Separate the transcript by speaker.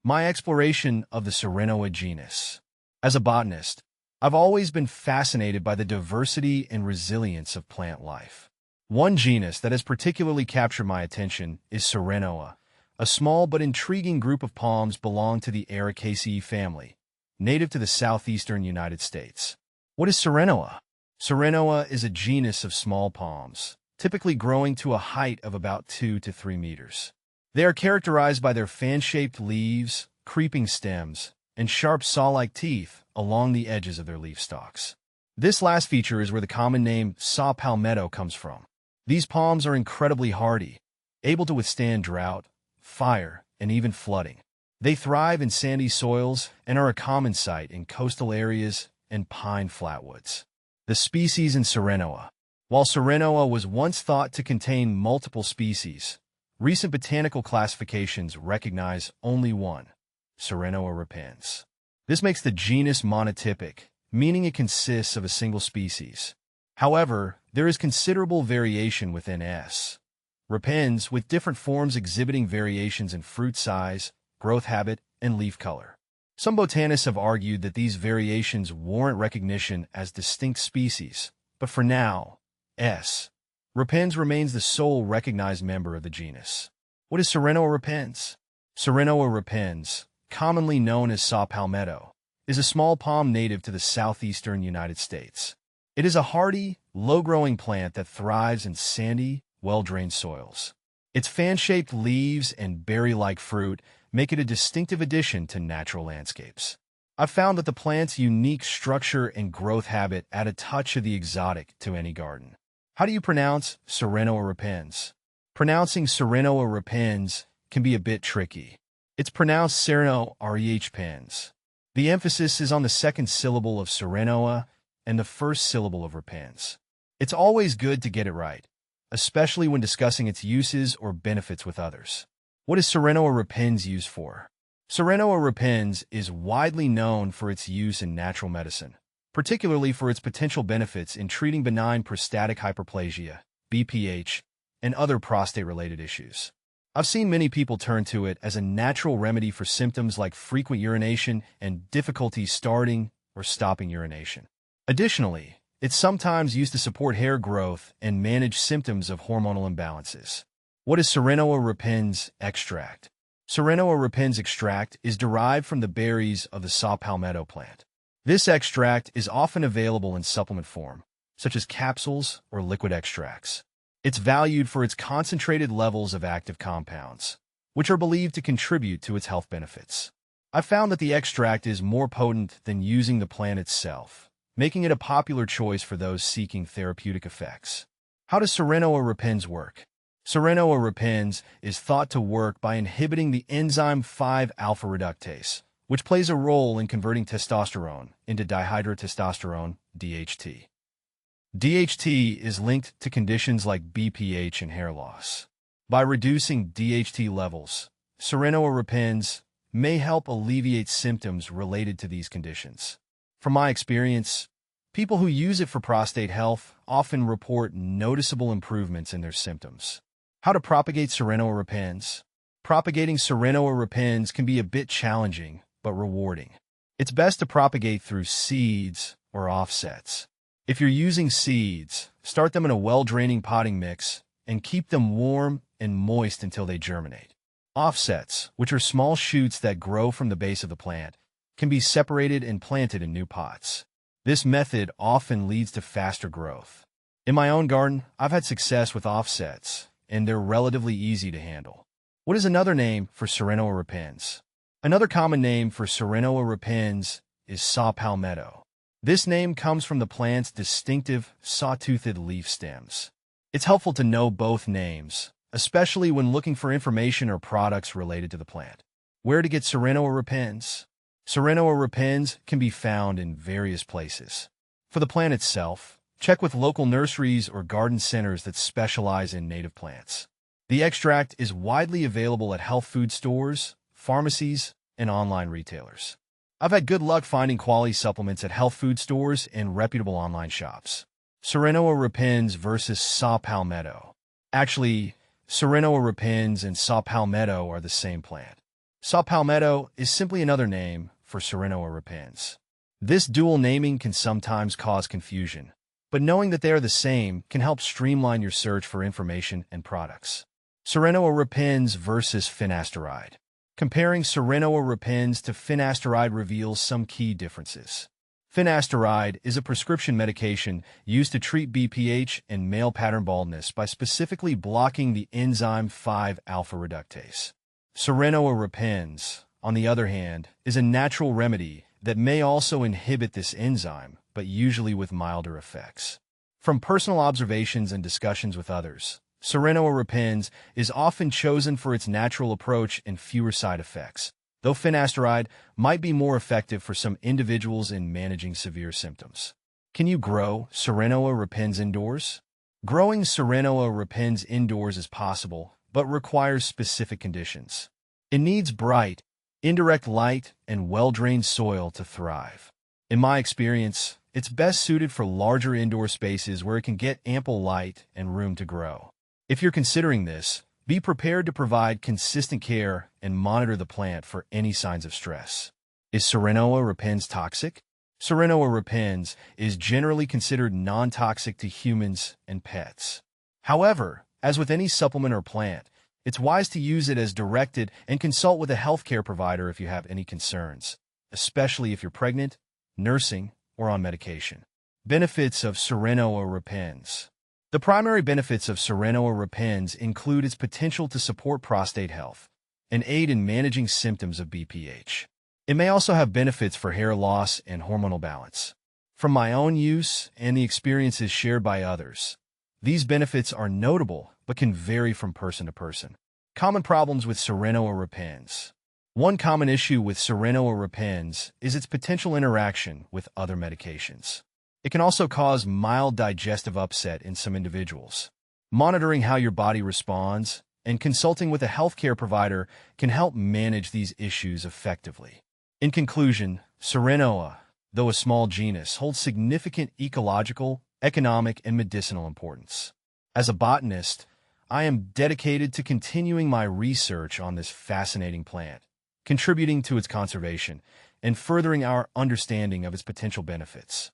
Speaker 1: My exploration of the Serenoa genus. As a botanist, I've always been fascinated by the diversity and resilience of plant life. One genus that has particularly captured my attention is Serenoa, a small but intriguing group of palms belong to the Ericaceae family, native to the southeastern United States. What is Serenoa? Serenoa is a genus of small palms, typically growing to a height of about 2 to 3 meters. They are characterized by their fan-shaped leaves, creeping stems, and sharp saw-like teeth along the edges of their leaf stalks. This last feature is where the common name saw palmetto comes from. These palms are incredibly hardy, able to withstand drought, fire, and even flooding. They thrive in sandy soils and are a common sight in coastal areas and pine flatwoods. The species in Serenoa. While Serenoa was once thought to contain multiple species, recent botanical classifications recognize only one, Serenoa repens. This makes the genus monotypic, meaning it consists of a single species. However, there is considerable variation within S. repens, with different forms exhibiting variations in fruit size, growth habit, and leaf color. Some botanists have argued that these variations warrant recognition as distinct species, but for now, S. repens remains the sole recognized member of the genus. What is Serenoa repens? Serenoa repens, commonly known as saw palmetto, is a small palm native to the southeastern United States. It is a hardy, low-growing plant that thrives in sandy, well-drained soils. Its fan-shaped leaves and berry-like fruit make it a distinctive addition to natural landscapes. I've found that the plant's unique structure and growth habit add a touch of the exotic to any garden. How do you pronounce Serenoa repens? Pronouncing Serenoa repens can be a bit tricky. It's pronounced Serenoa repens. The emphasis is on the second syllable of Serenoa and the first syllable of repens. It's always good to get it right, especially when discussing its uses or benefits with others. What is Serenoa repens used for? Serenoa repens is widely known for its use in natural medicine, particularly for its potential benefits in treating benign prostatic hyperplasia, BPH, and other prostate-related issues. I've seen many people turn to it as a natural remedy for symptoms like frequent urination and difficulty starting or stopping urination. Additionally, it's sometimes used to support hair growth and manage symptoms of hormonal imbalances. What is Serenoa repens extract? Serenoa repens extract is derived from the berries of the saw palmetto plant. This extract is often available in supplement form, such as capsules or liquid extracts. It's valued for its concentrated levels of active compounds, which are believed to contribute to its health benefits. I've found that the extract is more potent than using the plant itself, making it a popular choice for those seeking therapeutic effects. How does Serenoa repens work? Serenoa repens is thought to work by inhibiting the enzyme 5-alpha reductase, which plays a role in converting testosterone into dihydrotestosterone, DHT. DHT is linked to conditions like BPH and hair loss. By reducing DHT levels, Serenoa repens may help alleviate symptoms related to these conditions. From my experience, people who use it for prostate health often report noticeable improvements in their symptoms. How to propagate Serenoa repens? Propagating Serenoa repens can be a bit challenging, but rewarding. It's best to propagate through seeds or offsets. If you're using seeds, start them in a well-draining potting mix and keep them warm and moist until they germinate. Offsets, which are small shoots that grow from the base of the plant, can be separated and planted in new pots. This method often leads to faster growth. In my own garden, I've had success with offsets, and they're relatively easy to handle. What is another name for Serenoa repens? Another common name for Serenoa repens is saw palmetto. This name comes from the plant's distinctive, saw-toothed leaf stems. It's helpful to know both names, especially when looking for information or products related to the plant. Where to get Serenoa repens? Serenoa repens can be found in various places. For the plant itself, check with local nurseries or garden centers that specialize in native plants. The extract is widely available at health food stores, pharmacies, and online retailers. I've had good luck finding quality supplements at health food stores and reputable online shops. Serenoa repens versus saw palmetto. Actually, Serenoa repens and saw palmetto are the same plant. Saw Palmetto is simply another name for Serenoa repens. This dual naming can sometimes cause confusion, but knowing that they are the same can help streamline your search for information and products. Serenoa repens versus finasteride. Comparing Serenoa repens to finasteride reveals some key differences. Finasteride is a prescription medication used to treat BPH and male pattern baldness by specifically blocking the enzyme 5-alpha reductase. Serenoa repens, on the other hand, is a natural remedy that may also inhibit this enzyme, but usually with milder effects. From personal observations and discussions with others, Serenoa repens is often chosen for its natural approach and fewer side effects, though finasteride might be more effective for some individuals in managing severe symptoms. Can you grow Serenoa repens indoors? Growing Serenoa repens indoors is possible, but requires specific conditions. It needs bright, indirect light and well-drained soil to thrive. In my experience, it's best suited for larger indoor spaces where it can get ample light and room to grow. If you're considering this, be prepared to provide consistent care and monitor the plant for any signs of stress. Is Serenoa repens toxic? Serenoa repens is generally considered non-toxic to humans and pets. However, as with any supplement or plant, it's wise to use it as directed and consult with a healthcare provider if you have any concerns, especially if you're pregnant, nursing, or on medication. Benefits of Serenoa repens. The primary benefits of Serenoa repens include its potential to support prostate health and aid in managing symptoms of BPH. It may also have benefits for hair loss and hormonal balance. From my own use and the experiences shared by others, these benefits are notable but can vary from person to person. Common problems with Serenoa repens. One common issue with Serenoa repens is its potential interaction with other medications. It can also cause mild digestive upset in some individuals. Monitoring how your body responds and consulting with a healthcare provider can help manage these issues effectively. In conclusion, Serenoa, though a small genus, holds significant ecological, economic, and medicinal importance. As a botanist, I am dedicated to continuing my research on this fascinating plant, contributing to its conservation, and furthering our understanding of its potential benefits.